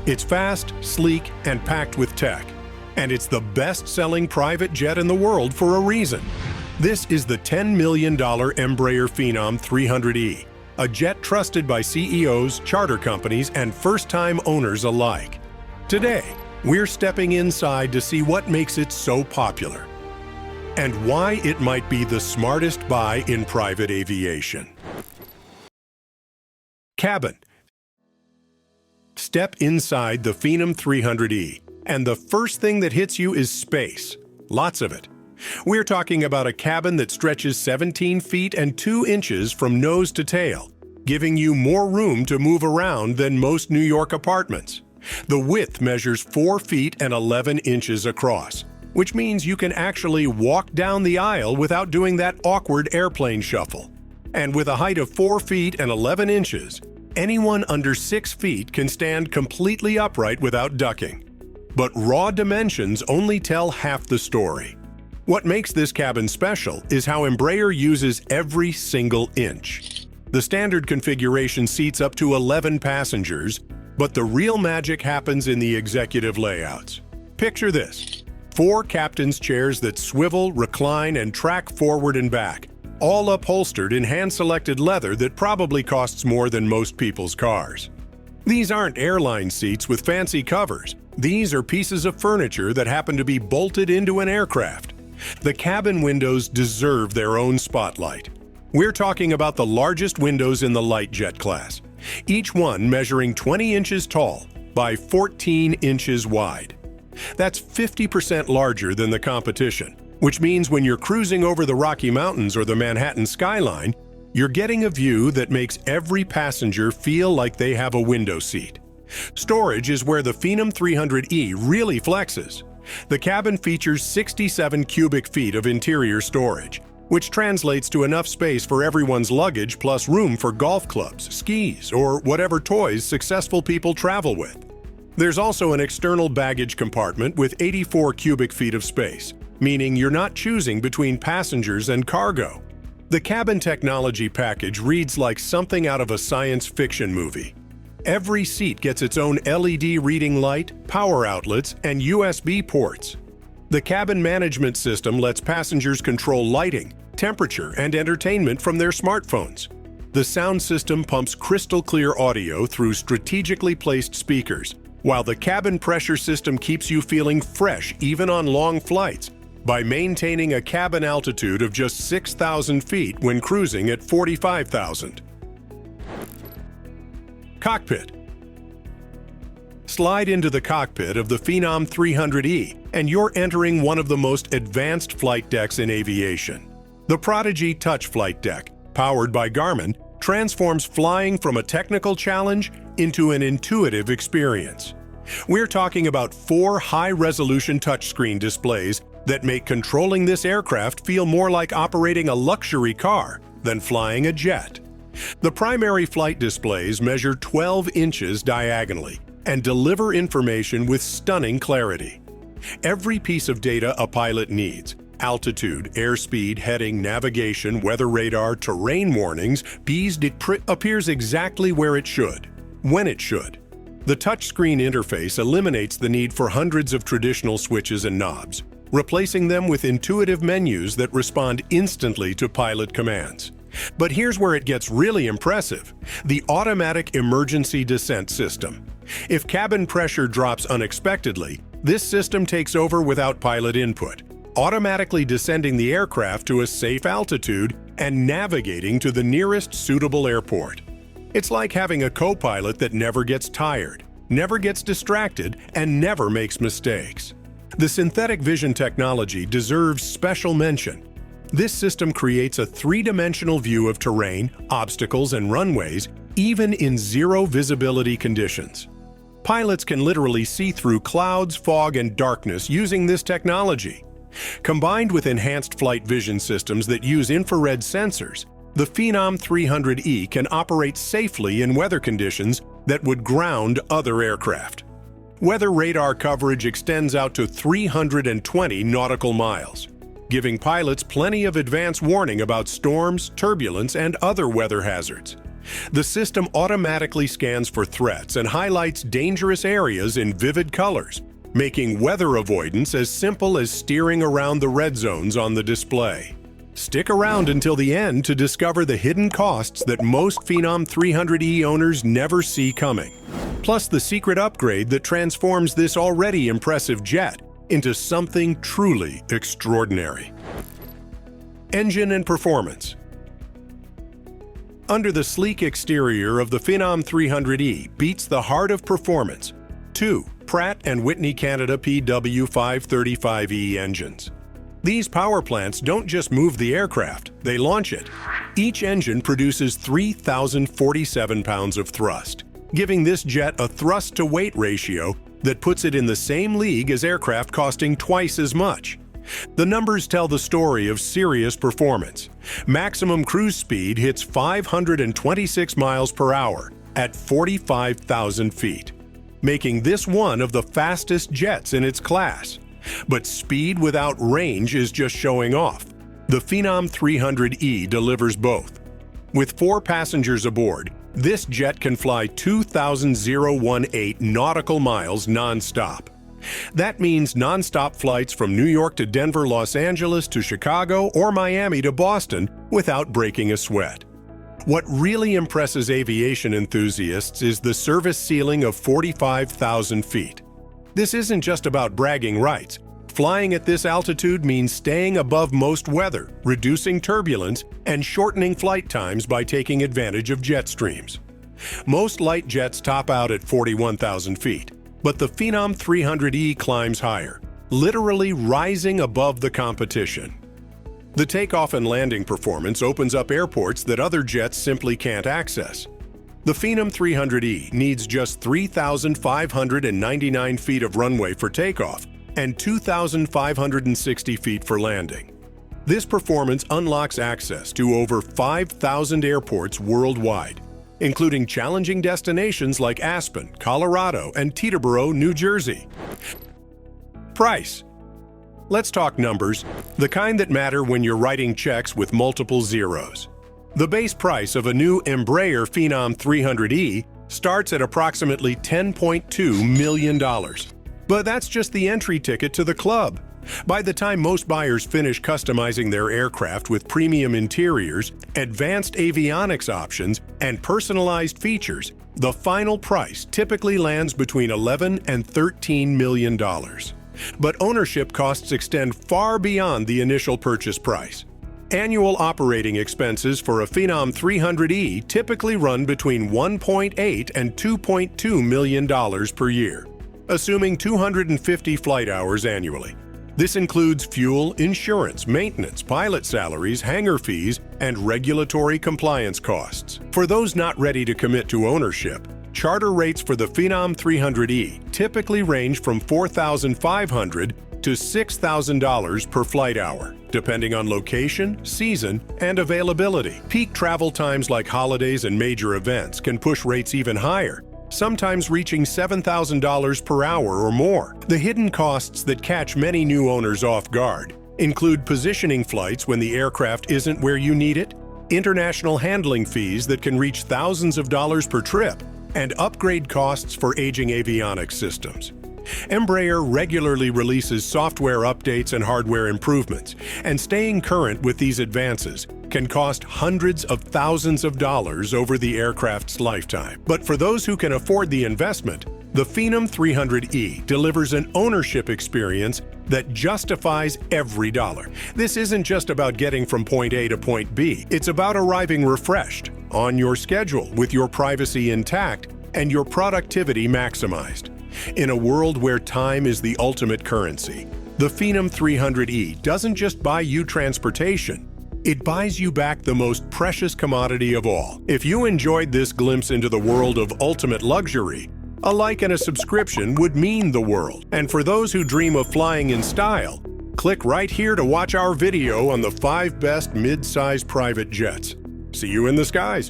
It's fast, sleek, and packed with tech. And it's the best-selling private jet in the world for a reason. This is the $10 million Embraer Phenom 300E, a jet trusted by CEOs, charter companies, and first-time owners alike. Today, we're stepping inside to see what makes it so popular and why it might be the smartest buy in private aviation. Cabin. Step inside the Phenom 300E, and the first thing that hits you is space. Lots of it. We're talking about a cabin that stretches 17 feet and 2 inches from nose to tail, giving you more room to move around than most New York apartments. The width measures 4 feet and 11 inches across, which means you can actually walk down the aisle without doing that awkward airplane shuffle. And with a height of 4 feet and 11 inches, anyone under 6 feet can stand completely upright without ducking. But raw dimensions only tell half the story. What makes this cabin special is how Embraer uses every single inch. The standard configuration seats up to 11 passengers, but the real magic happens in the executive layouts. Picture this: 4 captain's chairs that swivel, recline, and track forward and back, all upholstered in hand-selected leather that probably costs more than most people's cars. These aren't airline seats with fancy covers. These are pieces of furniture that happen to be bolted into an aircraft. The cabin windows deserve their own spotlight. We're talking about the largest windows in the light jet class, each one measuring 20 inches tall by 14 inches wide. That's 50% larger than the competition, which means when you're cruising over the Rocky Mountains or the Manhattan skyline, you're getting a view that makes every passenger feel like they have a window seat. Storage is where the Phenom 300E really flexes. The cabin features 67 cubic feet of interior storage, which translates to enough space for everyone's luggage plus room for golf clubs, skis, or whatever toys successful people travel with. There's also an external baggage compartment with 84 cubic feet of space, meaning you're not choosing between passengers and cargo. The cabin technology package reads like something out of a science fiction movie. Every seat gets its own LED reading light, power outlets, and USB ports. The cabin management system lets passengers control lighting, temperature, and entertainment from their smartphones. The sound system pumps crystal clear audio through strategically placed speakers, while the cabin pressure system keeps you feeling fresh even on long flights by maintaining a cabin altitude of just 6,000 feet when cruising at 45,000. Cockpit. Slide into the cockpit of the Phenom 300E, and you're entering one of the most advanced flight decks in aviation. The Prodigy Touch Flight Deck, powered by Garmin, transforms flying from a technical challenge into an intuitive experience. We're talking about 4 high-resolution touchscreen displays that make controlling this aircraft feel more like operating a luxury car than flying a jet. The primary flight displays measure 12 inches diagonally and deliver information with stunning clarity. Every piece of data a pilot needs — altitude, airspeed, heading, navigation, weather radar, terrain warnings — appears exactly where it should, when it should. The touchscreen interface eliminates the need for hundreds of traditional switches and knobs, replacing them with intuitive menus that respond instantly to pilot commands. But here's where it gets really impressive: the automatic emergency descent system. If cabin pressure drops unexpectedly, this system takes over without pilot input, automatically descending the aircraft to a safe altitude and navigating to the nearest suitable airport. It's like having a co-pilot that never gets tired, never gets distracted, and never makes mistakes. The synthetic vision technology deserves special mention. This system creates a 3-dimensional view of terrain, obstacles, and runways, even in zero visibility conditions. Pilots can literally see through clouds, fog, and darkness using this technology. Combined with enhanced flight vision systems that use infrared sensors, the Phenom 300E can operate safely in weather conditions that would ground other aircraft. Weather radar coverage extends out to 320 nautical miles, giving pilots plenty of advance warning about storms, turbulence, and other weather hazards. The system automatically scans for threats and highlights dangerous areas in vivid colors, making weather avoidance as simple as steering around the red zones on the display. Stick around until the end to discover the hidden costs that most Phenom 300E owners never see coming, plus the secret upgrade that transforms this already impressive jet into something truly extraordinary. Engine and performance. Under the sleek exterior of the Phenom 300E beats the heart of performance, two Pratt & Whitney Canada PW535E engines. These power plants don't just move the aircraft, they launch it. Each engine produces 3,047 pounds of thrust, giving this jet a thrust-to-weight ratio that puts it in the same league as aircraft costing twice as much. The numbers tell the story of serious performance. Maximum cruise speed hits 526 miles per hour at 45,000 feet, making this one of the fastest jets in its class. But speed without range is just showing off. The Phenom 300E delivers both. With 4 passengers aboard, this jet can fly 2,018 nautical miles non-stop. That means non-stop flights from New York to Denver, Los Angeles to Chicago, or Miami to Boston without breaking a sweat. What really impresses aviation enthusiasts is the service ceiling of 45,000 feet. This isn't just about bragging rights. Flying at this altitude means staying above most weather, reducing turbulence, and shortening flight times by taking advantage of jet streams. Most light jets top out at 41,000 feet, but the Phenom 300E climbs higher, literally rising above the competition. The takeoff and landing performance opens up airports that other jets simply can't access. The Phenom 300E needs just 3,599 feet of runway for takeoff and 2,560 feet for landing. This performance unlocks access to over 5,000 airports worldwide, including challenging destinations like Aspen, Colorado, and Teterboro, New Jersey. Price. Let's talk numbers, the kind that matter when you're writing checks with multiple zeros. The base price of a new Embraer Phenom 300E starts at approximately $10.2 million. But that's just the entry ticket to the club. By the time most buyers finish customizing their aircraft with premium interiors, advanced avionics options, and personalized features, the final price typically lands between $11 and $13 million. But ownership costs extend far beyond the initial purchase price. Annual operating expenses for a Phenom 300E typically run between $1.8 and $2.2 million per year, assuming 250 flight hours annually. This includes fuel, insurance, maintenance, pilot salaries, hangar fees, and regulatory compliance costs. For those not ready to commit to ownership, charter rates for the Phenom 300E typically range from $4,500 to $6,000 per flight hour, depending on location, season, and availability. Peak travel times like holidays and major events can push rates even higher, sometimes reaching $7,000 per hour or more. The hidden costs that catch many new owners off guard include positioning flights when the aircraft isn't where you need it, international handling fees that can reach thousands of dollars per trip, and upgrade costs for aging avionics systems. Embraer regularly releases software updates and hardware improvements, and staying current with these advances can cost hundreds of thousands of dollars over the aircraft's lifetime. But for those who can afford the investment, the Phenom 300E delivers an ownership experience that justifies every dollar. This isn't just about getting from point A to point B. It's about arriving refreshed, on your schedule, with your privacy intact and your productivity maximized. In a world where time is the ultimate currency, the Phenom 300E doesn't just buy you transportation, it buys you back the most precious commodity of all. If you enjoyed this glimpse into the world of ultimate luxury, a like and a subscription would mean the world. And for those who dream of flying in style, click right here to watch our video on the 5 best mid-size private jets. See you in the skies.